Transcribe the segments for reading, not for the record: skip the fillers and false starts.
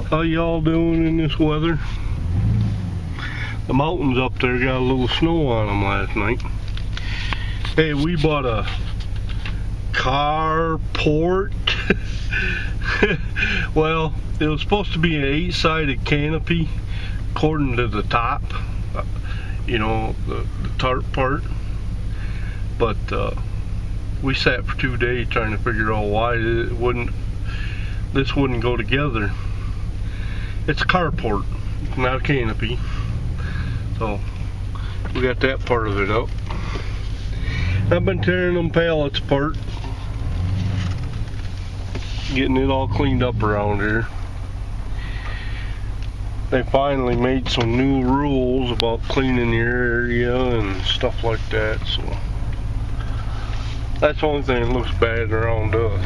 How y'all doing in this weather? The mountains up there got a little snow on them last night. Hey, we bought a carport. Well, it was supposed to be an 8-sided canopy according to the top, you know, the tarp part. But we sat for 2 days trying to figure out why this wouldn't go together. It's a carport, not a canopy. So we got that part of it up. I've been tearing them pallets apart, getting it all cleaned up around here. They finally made some new rules about cleaning your area and stuff like that, so that's the only thing that looks bad around us.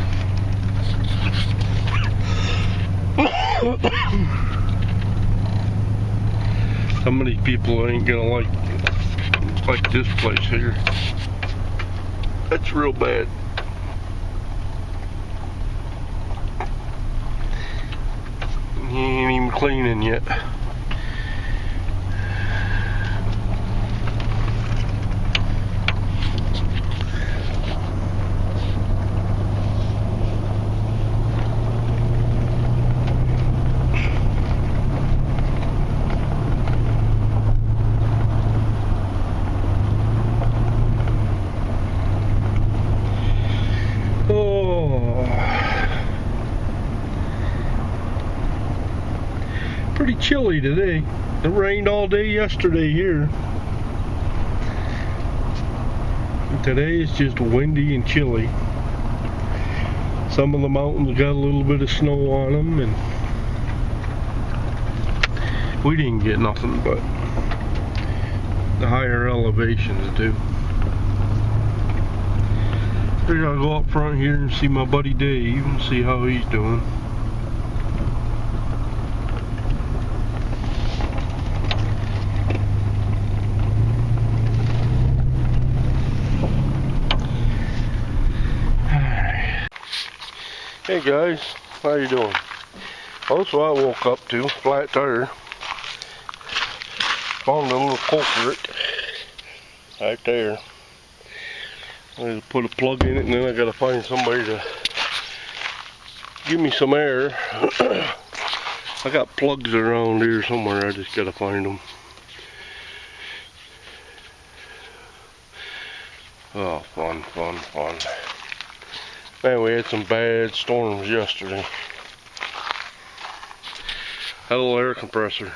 Some of these people ain't gonna like this place here. That's real bad. He ain't even cleaning yet. Pretty chilly today. It rained all day yesterday here. And today is just windy and chilly. Some of the mountains got a little bit of snow on them, and we didn't get nothing, but the higher elevations do. Figured I'll go up front here and see my buddy Dave and see how he's doing. Hey guys, how you doing? Well, that's what I woke up to, flat tire. Found a little culprit right there. I gotta put a plug in it, and then I gotta find somebody to give me some air. I got plugs around here somewhere, I just gotta find them. Oh, fun, fun, fun. Man, we had some bad storms yesterday. Had a little air compressor.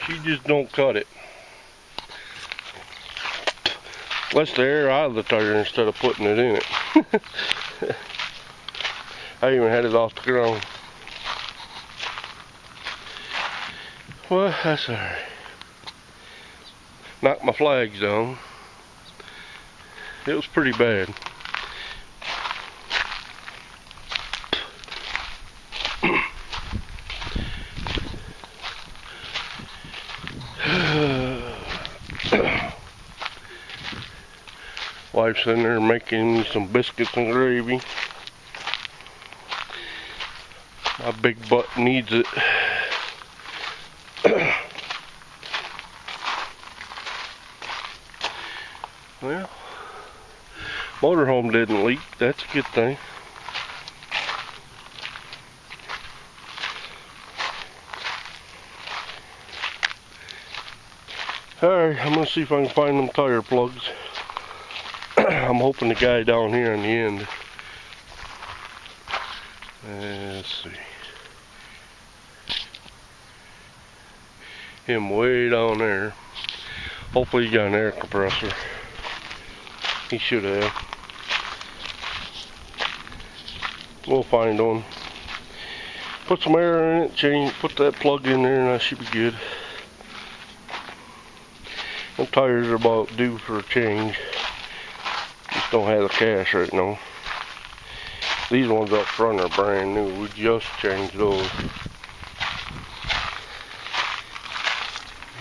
She just don't cut it. Lets the air out of the tire instead of putting it in it. I even had it off the ground. Well, that's alright. Knocked my flags down. It was pretty bad. Wife's in there making me some biscuits and gravy. My big butt needs it. Well, motorhome didn't leak. That's a good thing. Alright, I'm gonna see if I can find them tire plugs. I'm hoping the guy down here on the end. Let's see. Him way down there. Hopefully he got an air compressor. He should have. We'll find one. Put some air in it, put that plug in there, and I should be good. Them tires are about due for a change. Just don't have the cash right now. These ones up front are brand new. We just changed those.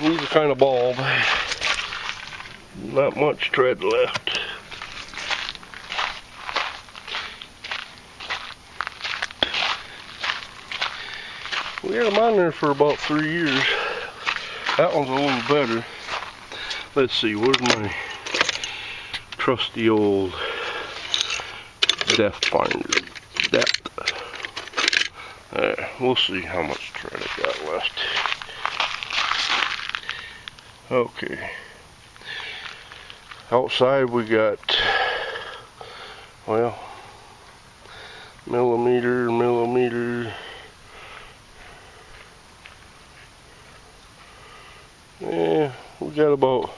These are kind of bald. Not much tread left. had them on there for about 3 years. That one's a little better. Let's see, where's my trusty old depth finder? Depth. There, we'll see how much thread I got left. Okay. Outside we got, well, millimeter. Yeah, we got about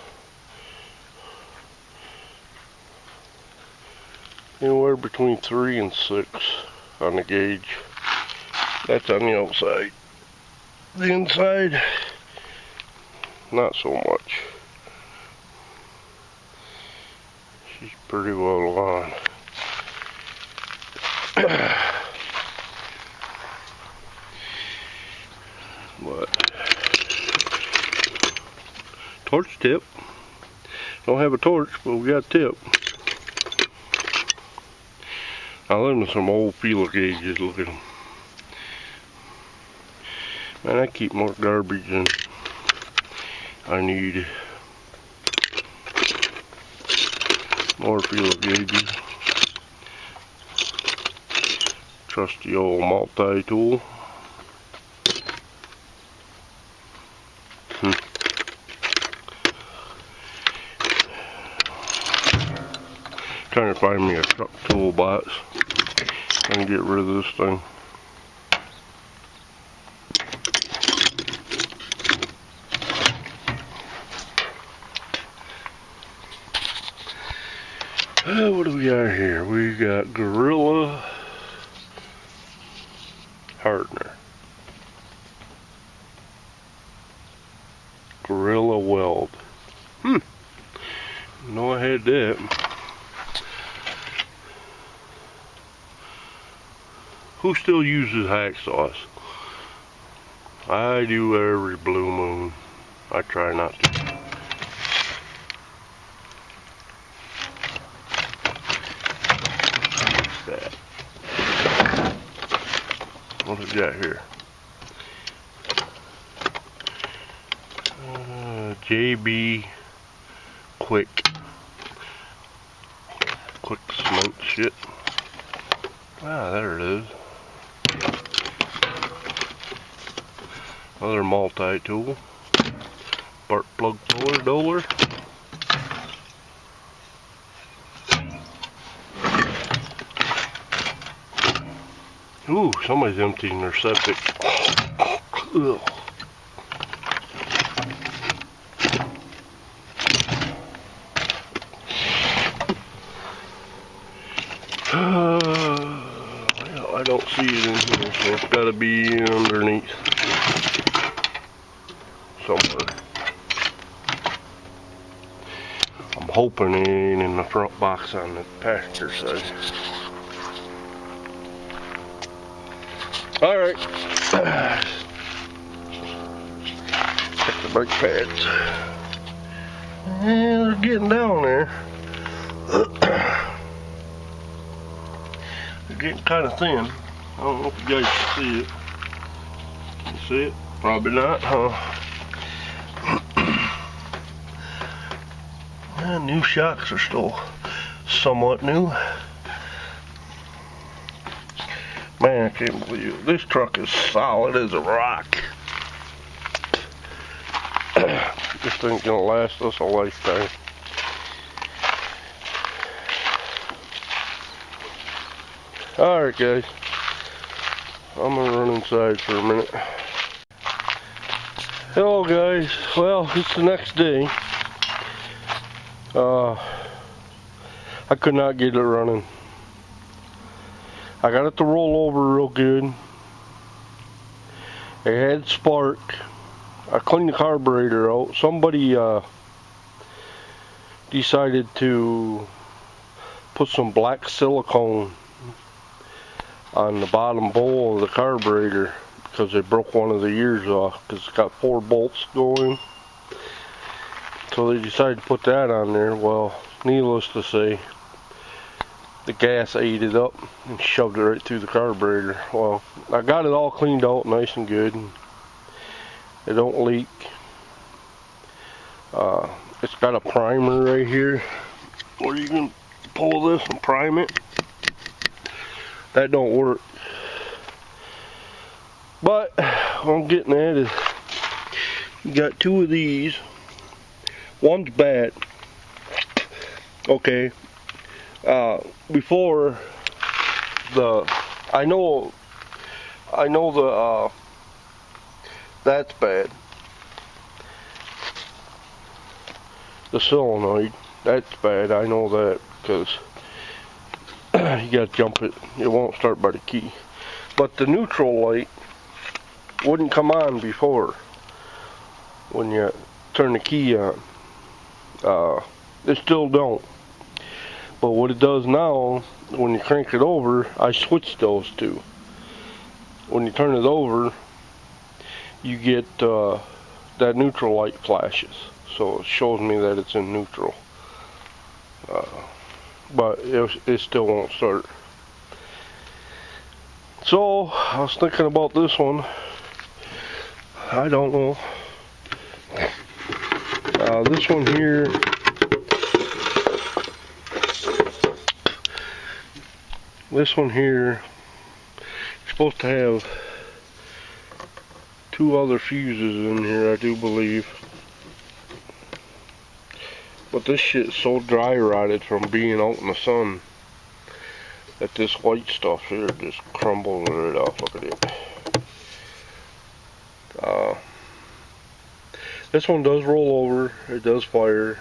anywhere between 3 and 6 on the gauge. That's on the outside. The inside, not so much. She's pretty well on. But torch tip. Don't have a torch, but we got a tip. I live in some old feeler gauges. Look at them. Man, I keep more garbage than I need. More feeler gauges. Trusty old multi-tool. Trying to find me a truck toolbox. Trying to get rid of this thing. What do we got here? We got Gorilla Hardener. Gorilla Weld. No, I had that. Who still uses hacksaws? I do every blue moon. I try not to. That. What do we got here? JB Quick cement shit. Ah, there it is. Another multi-tool. Spark plug puller. Ooh, somebody's emptying their septic. Ugh. Well, I don't see it in here, so it's got to be underneath somewhere. I'm hoping it ain't in the front box on the passenger side. Alright. Check the brake pads. And they're getting down there. They're getting kind of thin. I don't know if you guys can see it. Can you see it? Probably not, huh? And new shocks are still somewhat new. Man, I can't believe it. This truck is solid as a rock. This thing's gonna last us a lifetime. Alright guys, I'm gonna run inside for a minute. Hello guys, well it's the next day. I could not get it running. I got it to roll over real good. It had spark. I cleaned the carburetor out. Somebody decided to put some black silicone on the bottom bowl of the carburetor because they broke one of the ears off because it's got 4 bolts going. So they decided to put that on there. Well, needless to say, the gas ate it up and shoved it right through the carburetor. Well, I got it all cleaned out nice and good, and it don't leak. It's got a primer right here where you can pull this and prime it. That don't work. But what I'm getting at is you got two of these. One's bad. Okay. Before I know the that's bad. The solenoid, that's bad. I know that because you gotta jump it. It won't start by the key. But the neutral light wouldn't come on before when you turn the key on. It still don't. But what it does now, when you crank it over, I switched those two. When you turn it over, you get that neutral light flashes. So it shows me that it's in neutral. But it still won't start. So I was thinking about this one. I don't know. This one here. This one here is supposed to have two other fuses in here, I do believe. But this shit's so dry rotted from being out in the sun that this white stuff here just crumbles right off. Look at it. This one does roll over, it does fire,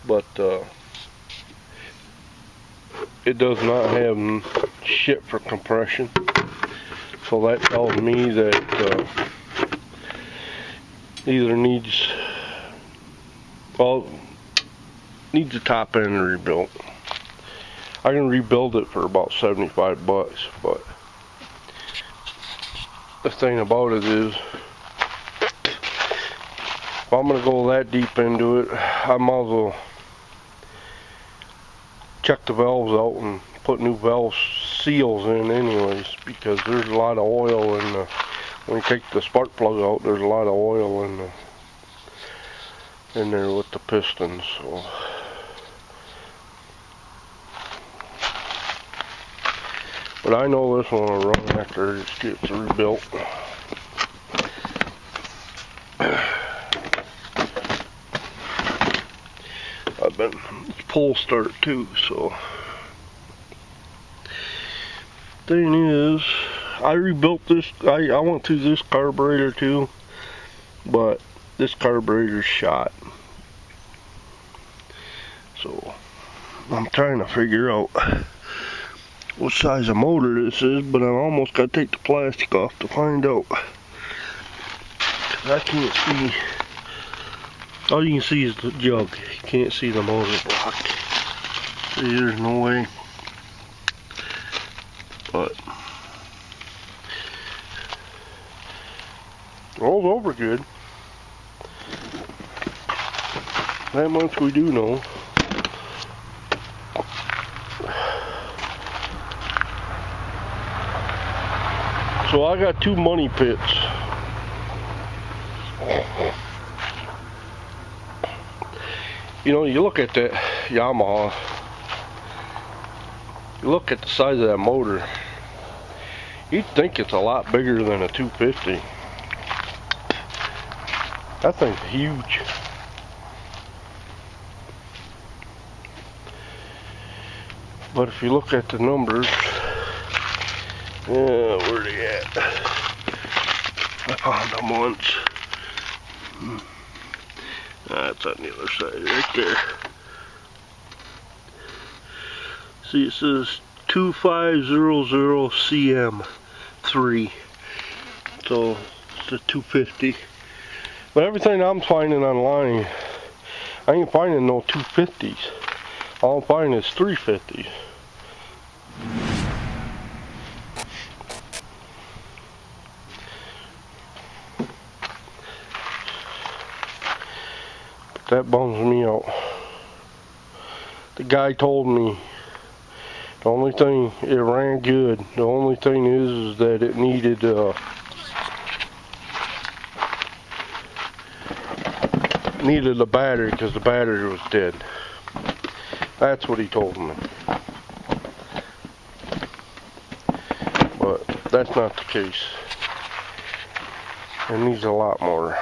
but it does not have shit for compression. So that tells me that either needs a top end rebuilt. I can rebuild it for about 75 bucks, but the thing about it is, if I'm gonna go that deep into it, I might as well check the valves out and put new valve seals in anyways, because there's a lot of oil in the, when you take the spark plug out, there's a lot of oil in there with the pistons. So but I know this one will run after it gets rebuilt. I've been pull start too, so thing is, I rebuilt this. I went through this carburetor too, but this carburetor's shot. So I'm trying to figure out what size of motor this is, but I almost got to take the plastic off to find out. 'Cause I can't see. All you can see is the jug. You can't see the motor block. See, there's no way. But rolls over good. That much we do know. So I got two money pits. You know, you look at that Yamaha, you look at the size of that motor, you'd think it's a lot bigger than a 250. That thing's huge. But if you look at the numbers, yeah, where are they at? I found them once. That's on the other side, right there. See, it says 2500 CM3. So it's a 250. But everything I'm finding online, I ain't finding no 250s. All I'm finding is 350s. That bums me out. The guy told me The only thing, it ran good. The only thing is that it needed a battery because the battery was dead. That's what he told me. But that's not the case. It needs a lot more.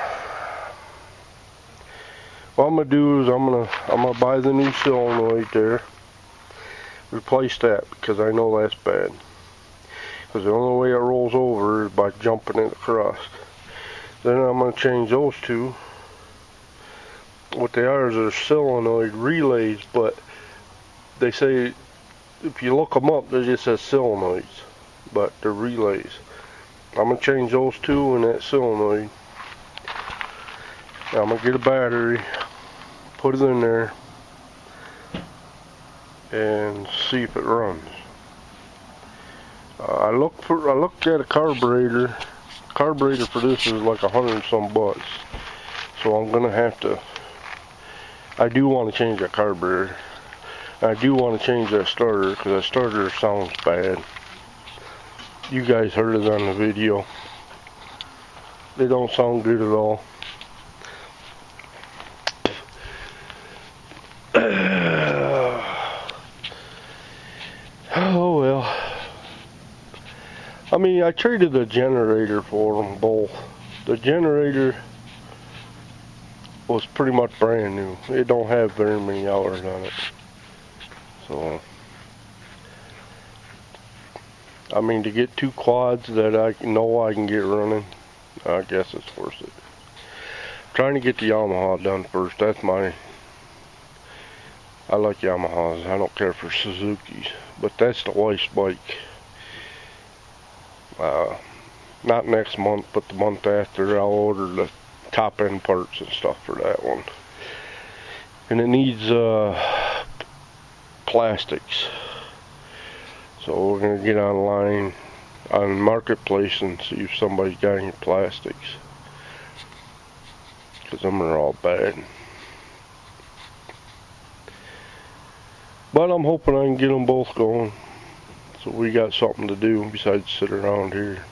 What I'm gonna do is I'm gonna buy the new solenoid there. Replace that because I know that's bad. Because the only way it rolls over is by jumping it across. Then I'm gonna change those two. What they are is they're solenoid relays, but they say if you look them up, they just says solenoids, but they're relays. I'm gonna change those two and that solenoid. Now I'm gonna get a battery, put it in there, and see if it runs. I looked at a carburetor. Carburetor for this is like $100 and some bucks. So I'm gonna have to. I do want to change that carburetor. I do want to change that starter because that starter sounds bad. You guys heard it on the video. They don't sound good at all. Oh well. I mean, I traded the generator for them both. The generator was pretty much brand new. It don't have very many hours on it. So, I mean, to get two quads that I know I can get running, I guess it's worth it. I'm trying to get the Yamaha done first. That's my... I like Yamahas. I don't care for Suzuki's. But that's the wife's bike. Not next month, but the month after, I'll order the top end parts and stuff for that one. And it needs plastics. So we're going to get online on Marketplace and see if somebody's got any plastics. Because them are all bad. But I'm hoping I can get them both going. So we got something to do besides sit around here.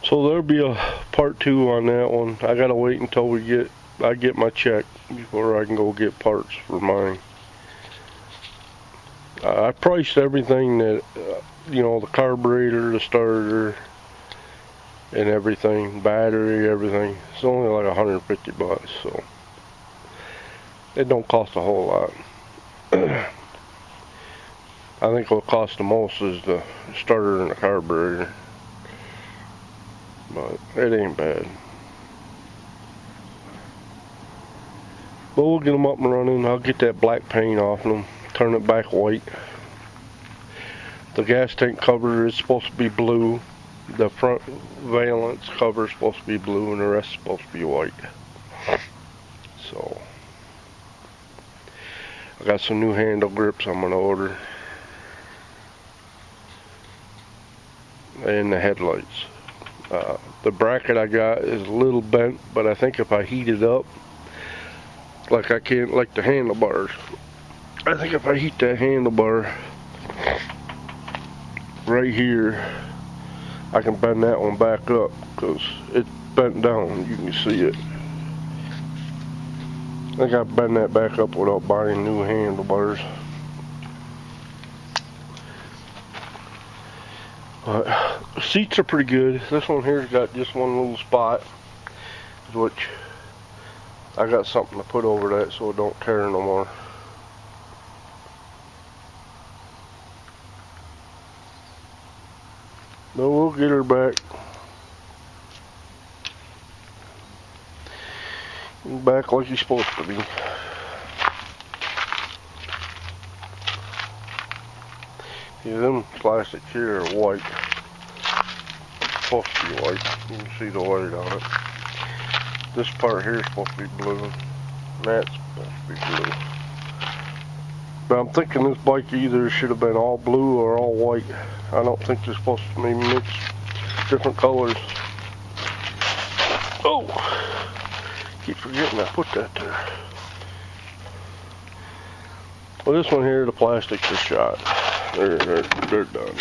So there'll be a part 2 on that one. I gotta wait until I get my check before I can go get parts for mine. I priced everything that, you know, the carburetor, the starter, and everything, battery, everything. It's only like 150 bucks, so it don't cost a whole lot. I think what costs the most is the starter and the carburetor, but it ain't bad. But we'll get them up and running. I'll get that black paint off them, turn it back white. The gas tank cover is supposed to be blue. The front valence cover is supposed to be blue, and the rest is supposed to be white. So I got some new handle grips I'm gonna order, and the headlights. The bracket I got is a little bent, but I think if I heat it up, like the handlebars, I think if I heat that handlebar right here, I can bend that one back up because it's bent down. You can see it. I think I bend that back up without buying new handlebars. But the seats are pretty good. This one here's got just one little spot, which I got something to put over that so it don't tear no more. But we'll get her back like he's supposed to be. Yeah, them plastics here are white. Supposed to be white. You can see the white on it. This part here is supposed to be blue. And that's supposed to be blue. But I'm thinking this bike either should have been all blue or all white. I don't think they're supposed to maybe mix different colors. Oh! Keep forgetting I put that there. Well, this one here, the plastics are shot. They're done.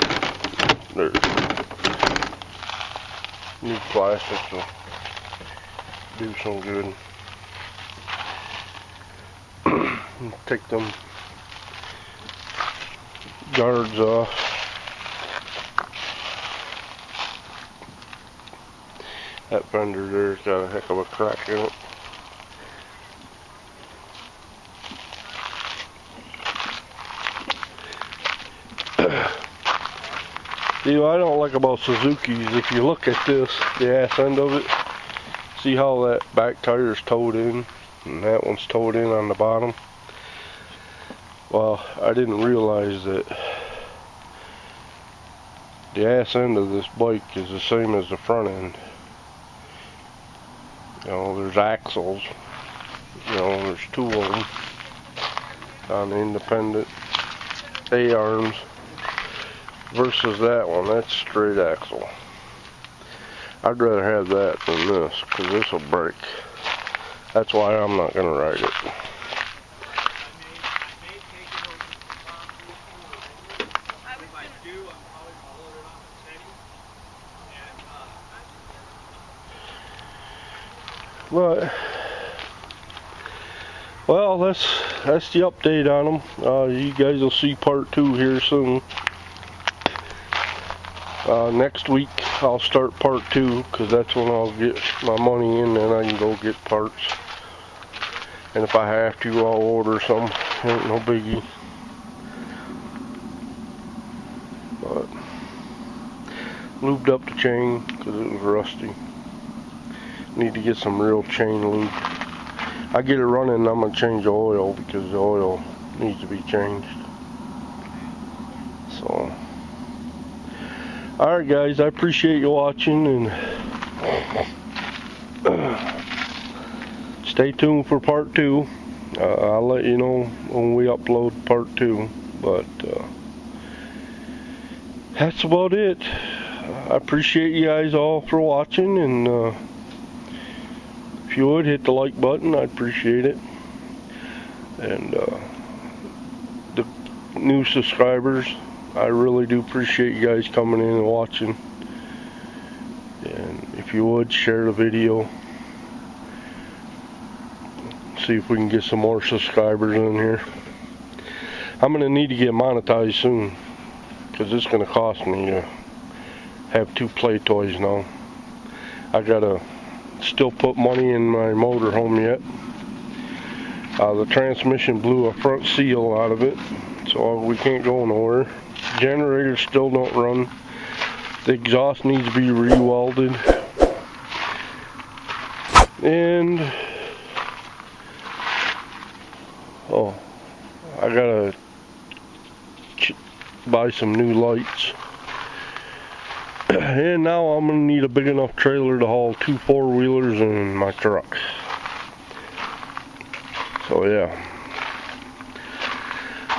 They're new plastics will do some good. Take them guards off. That fender there's got a heck of a crack in it. See, what I don't like about Suzuki's, if you look at this, the ass end of it, see how that back tire is towed in and that one's towed in on the bottom? Well, I didn't realize that the ass end of this bike is the same as the front end. You know, there's axles, you know, there's two of them on the independent A-arms versus that one. That's straight axle. I'd rather have that than this, because this will break. That's why I'm not going to ride it. But, well, that's the update on them. You guys will see part 2 here soon. Next week I'll start part 2, because that's when I'll get my money in and I can go get parts. And if I have to, I'll order some. Ain't no biggie. But lubed up the chain because it was rusty. Need to get some real chain lube. I get it running and I'm going to change the oil because the oil needs to be changed. So, alright guys, I appreciate you watching, and stay tuned for part 2. I'll let you know when we upload part 2, but that's about it. I appreciate you guys all for watching, and if you would hit the like button, I'd appreciate it. And the new subscribers, I really do appreciate you guys coming in and watching. And if you would, share the video. See if we can get some more subscribers in here. I'm going to need to get monetized soon, because it's going to cost me to have 2 play toys now. I got to still put money in my motorhome yet. The transmission blew a front seal out of it, so we can't go nowhere. Generators still don't run. The exhaust needs to be re-welded. And oh, I gotta buy some new lights. And now I'm gonna need a big enough trailer to haul 2 4-wheelers and my truck. So yeah,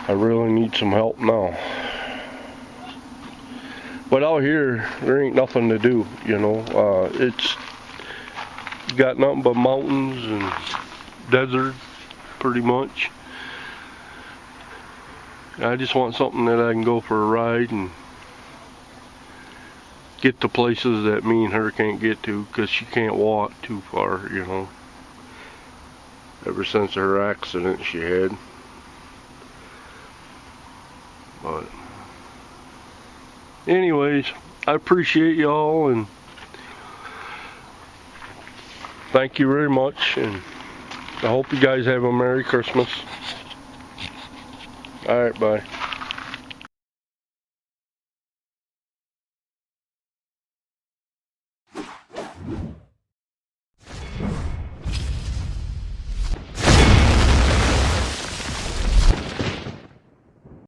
I really need some help now. But out here, there ain't nothing to do, you know. It's got nothing but mountains and desert, pretty much. I just want something that I can go for a ride and get to places that me and her can't get to, because she can't walk too far, you know. Ever since her accident she had. But anyways, I appreciate y'all, and thank you very much, and I hope you guys have a Merry Christmas. Alright, bye.